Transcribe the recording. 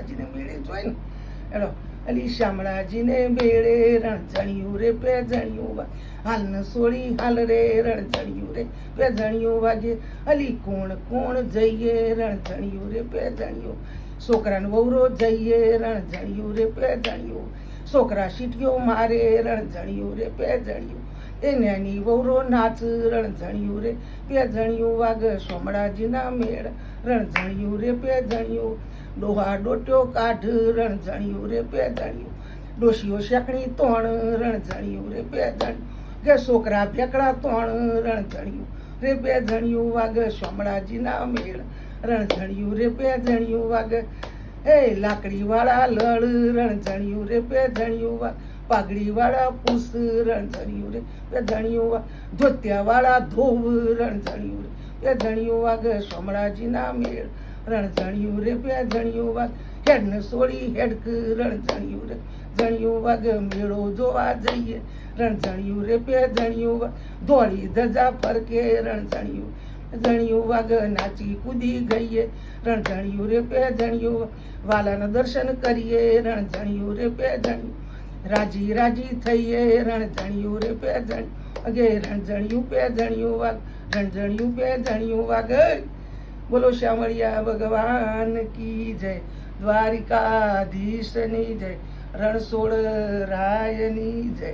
શામળાજીને મેળે જોઈ ને એલો અલી શામળાજીને મેળે રણઝણિયું રે પેજણિયું હાલ ન સોળી હાલ રે રણઝણિયું રે પેજણિયું વાગે અલી કોણ કોણ જઈએ રણઝણિયું રે પેજણિયું છોકરાને વવરો જઈએ રણઝણિયું રે પેજણિયું છોકરા સીટીઓ મારે રણઝણિયું રે પેજણિયું એ નાની વવરો નાચ રણઝણિયું રે પેજણિયું વાગ શામળાજીના મેળ રણઝણિયું રે પેજણિયું ડોહા ડોટ્યો કાઢ રણઝણિયું રે પેજણિયું ડોશીઓ શેકણી તોણ રણઝણિયું રે પેજણિયું કે છોકરા ભેકડા તોણ રણઝણિયું રે પેજણિયું વાગ શામળાજીના મેળ રણઝણિયું રે પેજણિયું વાગ એ લાકડી વાળા લડ રણઝણિયું રે પેજણિયું વાગ પાઘડી વાળા પૂસ રણઝણિયું રે પેજણિયું વાગ ધોતિયા વાળા ધોવ રણઝણિયું રે પેજણિયું વાગ શામળાજીના મેળ રણઝણિયું રે પેજણિયું વાગ હેડ ને સોળી હેડક રણઝણિયું રે જણિયું વાગ મેળો જોવા જઈએ રણઝણિયું રે પેજણિયું વાગ ધોળી ધજા ફરકે રણઝણિયું જણિયું વાગ નાચી કૂદી ગઈએ રણઝણિયું રે પેજણિયું વાલાના દર્શન કરીએ રણઝણિયું રે પેજણિયું રાજી રાજી થઈએ રણઝણિયું રે પેજણિયું અગે રણઝણિયું પેજણિયું વાગ રણઝણિયું પેજણિયું વાગ બોલો શામળિયા ભગવાન કી જય દ્વારિકાધીશની જય રણછોડ રાયની જય